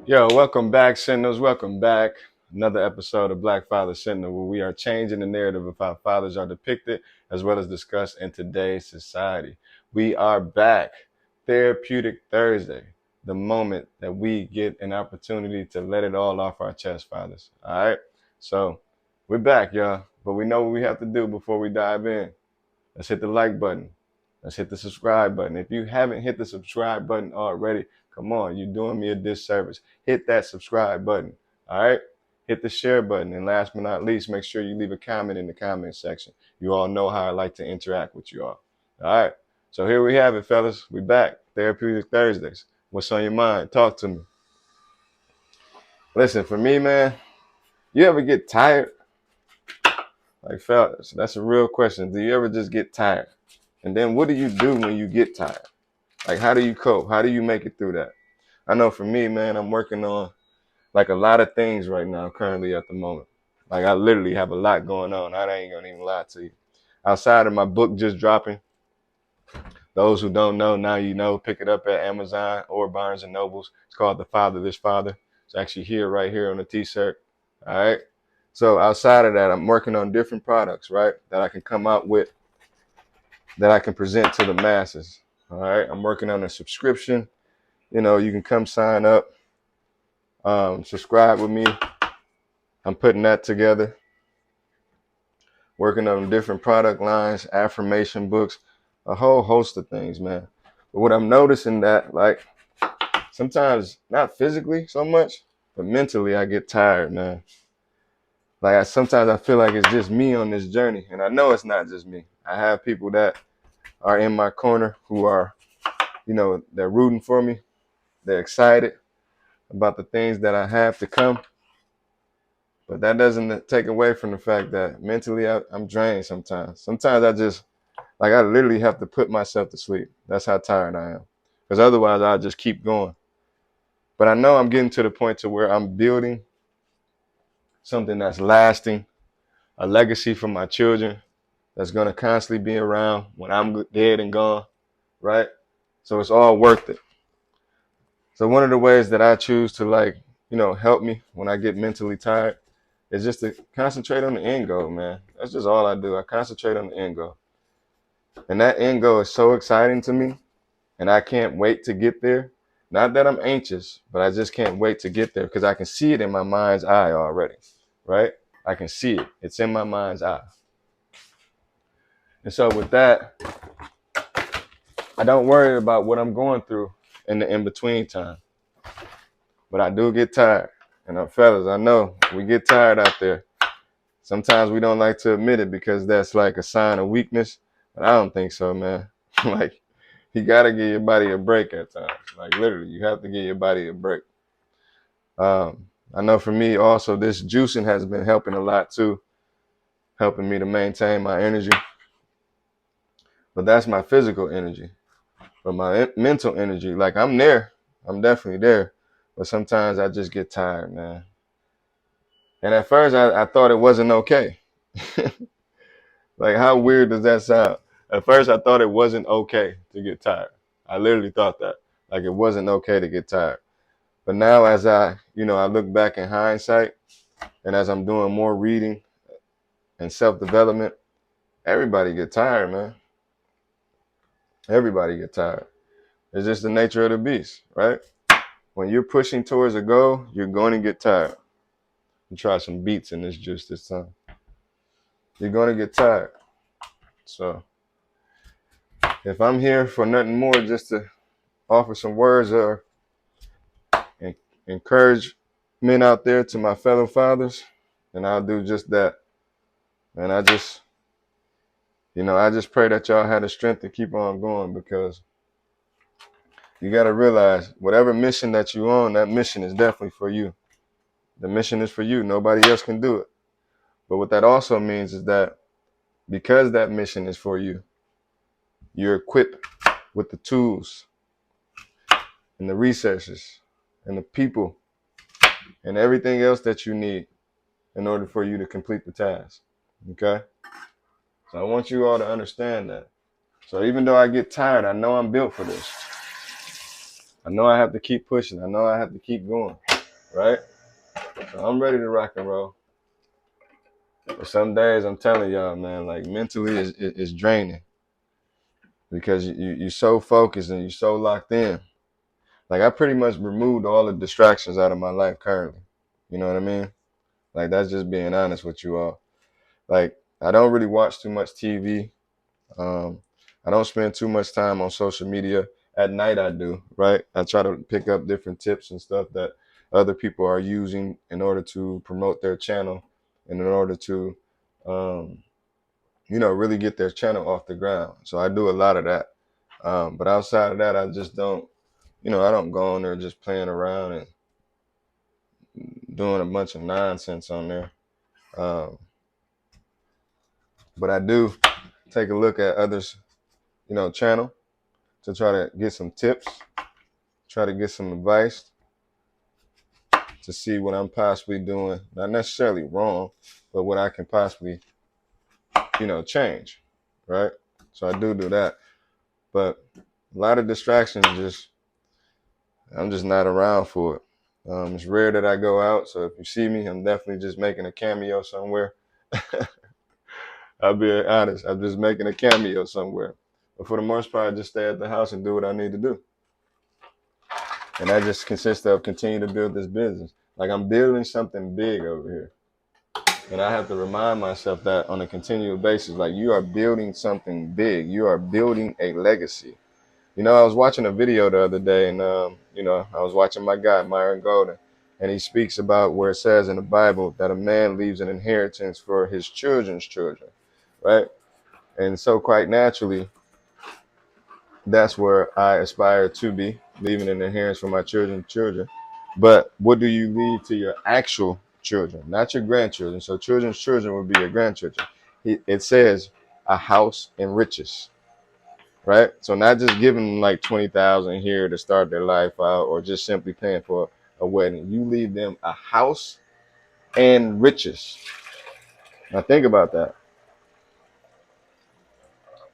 Yo, welcome back, Sentinels. Welcome back. Another episode of Black Father Sentinel, where we are changing the narrative of how fathers are depicted as well as discussed in today's society. We are back. Therapeutic Thursday, the moment that we get an opportunity to let it all off our chest, fathers. All right? So, we're back, y'all. But we know what we have to do before we dive in. Let's hit the like button. Let's hit the subscribe button. If you haven't hit the subscribe button already, come on, you're doing me a disservice. Hit that subscribe button. All right? Hit the share button. And last but not least, make sure you leave a comment in the comment section. You all know how I like to interact with you all. All right. So here we have it, fellas. We back. Therapeutic Thursdays. What's on your mind? Talk to me. Listen, for me, man, you ever get tired? Like, fellas, that's a real question. Do you ever just get tired? And then what do you do when you get tired? Like, how do you cope? How do you make it through that? I know for me, man, I'm working on like a lot of things right now, currently at the moment. Like, I literally have a lot going on. I ain't gonna even lie to you. Outside of my book just dropping, those who don't know, now you know, pick it up at Amazon or Barnes and Nobles. It's called The Fatherless Father. It's actually here, right here on the t-shirt. All right. So outside of that, I'm working on different products, right, that I can come out with, that I can present to the masses. All right. I'm working on a subscription. You know, you can come sign up, subscribe with me. I'm putting that together, working on different product lines, affirmation books, a whole host of things, man. But what I'm noticing that, like, sometimes not physically so much, but mentally I get tired, man. Like, sometimes I feel like it's just me on this journey, and I know it's not just me. I have people that are in my corner who are, they're rooting for me. They're excited about the things that I have to come. But that doesn't take away from the fact that mentally I'm drained sometimes. Sometimes I literally have to put myself to sleep. That's how tired I am. Because otherwise I'll just keep going. But I know I'm getting to the point to where I'm building something that's lasting, a legacy for my children that's going to constantly be around when I'm dead and gone, right? So it's all worth it. So one of the ways that I choose to help me when I get mentally tired is just to concentrate on the end goal, man. That's just all I do. I concentrate on the end goal. And that end goal is so exciting to me, and I can't wait to get there. Not that I'm anxious, but I just can't wait to get there because I can see it in my mind's eye already, right? I can see it. It's in my mind's eye. And so with that, I don't worry about what I'm going through in the in-between time. But I do get tired. And fellas, I know we get tired out there. Sometimes we don't like to admit it because that's like a sign of weakness. But I don't think so, man. Like, you got to give your body a break at times. Like, literally, you have to give your body a break. I know for me also, this juicing has been helping a lot too, helping me to maintain my energy. But that's my physical energy. But my mental energy, like, I'm there. I'm definitely there. But sometimes I just get tired, man. And at first I thought it wasn't okay. Like, how weird does that sound? At first I thought it wasn't okay to get tired. I literally thought that. Like, it wasn't okay to get tired. But now as I look back in hindsight, and as I'm doing more reading and self-development, everybody get tired, man. Everybody get tired. It's just the nature of the beast, right? When you're pushing towards a goal, you're going to get tired. You try some beets in this juice this time. You're going to get tired. So if I'm here for nothing more, just to offer some words or encourage men out there to my fellow fathers, and I'll do just that. And I just pray that y'all have the strength to keep on going, because you got to realize whatever mission that you're on, that mission is definitely for you. The mission is for you. Nobody else can do it. But what that also means is that because that mission is for you, you're equipped with the tools and the resources and the people and everything else that you need in order for you to complete the task. Okay? So I want you all to understand that. So even though I get tired, I know I'm built for this. I know I have to keep pushing. I know I have to keep going. right? So I'm ready to rock and roll. But some days I'm telling y'all, man, like mentally is draining because you so focused and you so locked in. Like I pretty much removed all the distractions out of my life currently. You know what I mean? Like that's just being honest with you all. Like I don't really watch too much TV. Um, I don't spend too much time on social media. At night I do, right? I try to pick up different tips and stuff that other people are using in order to promote their channel and in order to, um, really get their channel off the ground. So I do a lot of that. But outside of that, I just don't, I don't go on there just playing around and doing a bunch of nonsense on there. Um, but I do take a look at others, channel to try to get some tips, try to get some advice to see what I'm possibly doing, not necessarily wrong, but what I can possibly, change, right? So I do that. But a lot of distractions, I'm just not around for it. It's rare that I go out, so if you see me, I'm definitely just making a cameo somewhere. I'll be honest, I'm just making a cameo somewhere. But for the most part, I just stay at the house and do what I need to do. And that just consists of continue to build this business. Like I'm building something big over here. And I have to remind myself that on a continual basis, like you are building something big. You are building a legacy. I was watching a video the other day and, I was watching my guy, Myron Golden, and he speaks about where it says in the Bible that a man leaves an inheritance for his children's children, right? And so quite naturally, that's where I aspire to be, leaving an inheritance for my children's children. But what do you leave to your actual children, not your grandchildren? So children's children would be your grandchildren. It says a house and riches, right? So not just giving them like 20,000 here to start their life out, or just simply paying for a wedding. You leave them a house and riches. Now think about that.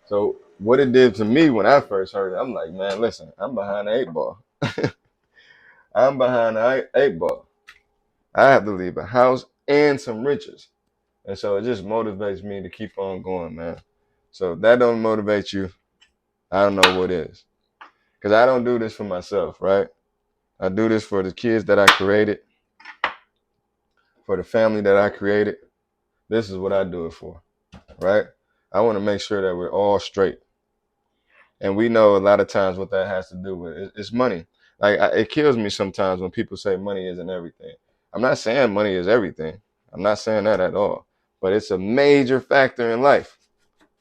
So what it did to me when I first heard it, I'm like, man, listen, I'm behind the eight ball. I'm behind the eight ball. I have to leave a house and some riches. And so it just motivates me to keep on going, man. So if that don't motivate you, I don't know what is. Because I don't do this for myself, right? I do this for the kids that I created, for the family that I created. This is what I do it for, right? I want to make sure that we're all straight. And we know a lot of times what that has to do with it's money. Like it kills me sometimes when people say money isn't everything. I'm not saying money is everything. I'm not saying that at all. But it's a major factor in life.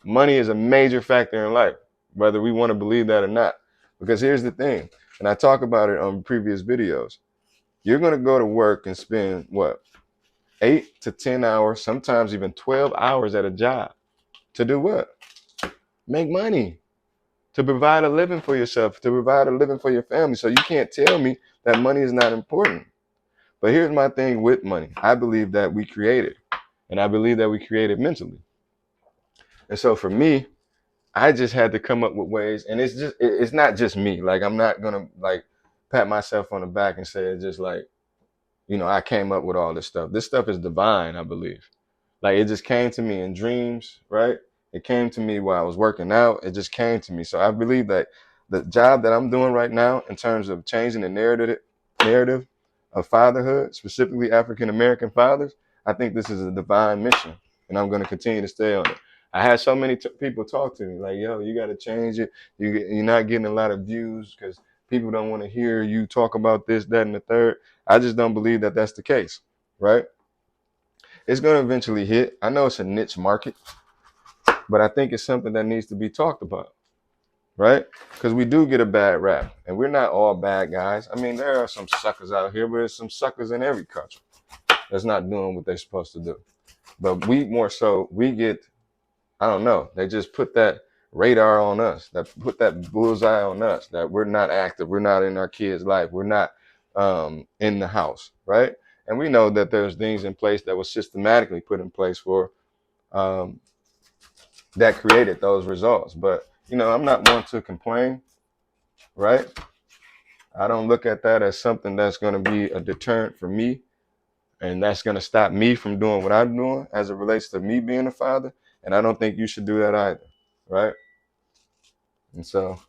Money is a major factor in life, whether we want to believe that or not. Because here's the thing, and I talk about it on previous videos. You're going to go to work and spend what? 8 to 10 hours, sometimes even 12 hours at a job. To do what? Make money. To provide a living for yourself, to provide a living for your family. So you can't tell me that money is not important. But here's my thing with money. I believe that we create it. And I believe that we create it mentally. And so for me, I just had to come up with ways. And it's not just me. Like I'm not gonna like pat myself on the back and say it's just like, I came up with all this stuff. This stuff is divine, I believe. Like it just came to me in dreams, right? It came to me while I was working out. It just came to me. So I believe that the job that I'm doing right now in terms of changing the narrative of fatherhood, specifically African American fathers, I think this is a divine mission, and I'm going to continue to stay on it. I had so many people talk to me like, "Yo, you got to change it. You're not getting a lot of views because people don't want to hear you talk about this, that, and the third." I just don't believe that that's the case, right? It's going to eventually hit. I know it's a niche market, but I think it's something that needs to be talked about, right? Because we do get a bad rap, and we're not all bad guys. I mean, there are some suckers out here, but there's some suckers in every country that's not doing what they're supposed to do. But we get, I don't know, they just put that radar on us, that put that bullseye on us, that we're not active, we're not in our kids' life, we're not in the house, right? And we know that there's things in place that was systematically put in place for um, that created those results. But I'm not one to complain, right? I don't look at that as something that's going to be a deterrent for me and that's going to stop me from doing what I'm doing as it relates to me being a father. And I don't think you should do that either, right? And so,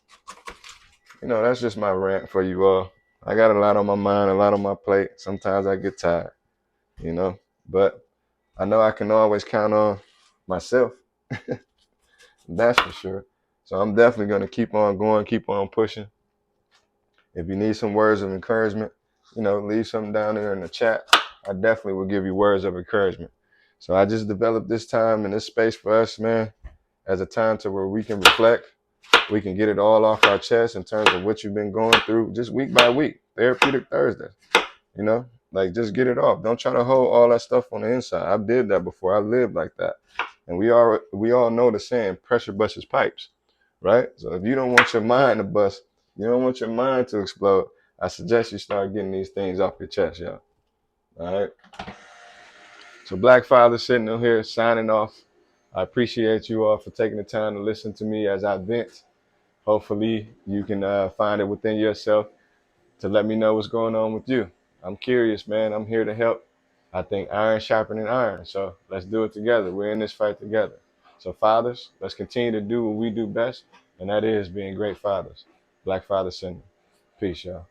that's just my rant for you all. I got a lot on my mind, a lot on my plate. Sometimes I get tired, you know, but I know I can always count on myself. That's for sure. So I'm definitely going to keep on going, keep on pushing. If you need some words of encouragement, leave something down there in the chat. I definitely will give you words of encouragement. So I just developed this time and this space for us, man, as a time to where we can reflect. We can get it all off our chest in terms of what you've been going through just week by week. Therapeutic Thursday, like just get it off. Don't try to hold all that stuff on the inside. I did that before. I lived like that. And we all know the saying, pressure busts pipes, right? So if you don't want your mind to bust, you don't want your mind to explode, I suggest you start getting these things off your chest, y'all. All right. So Black Father sitting on here signing off. I appreciate you all for taking the time to listen to me as I vent. Hopefully you can find it within yourself to let me know what's going on with you. I'm curious, man. I'm here to help. I think iron sharpening iron. So let's do it together. We're in this fight together. So fathers, let's continue to do what we do best, and that is being great fathers. Black Father Syndrome. Peace, y'all.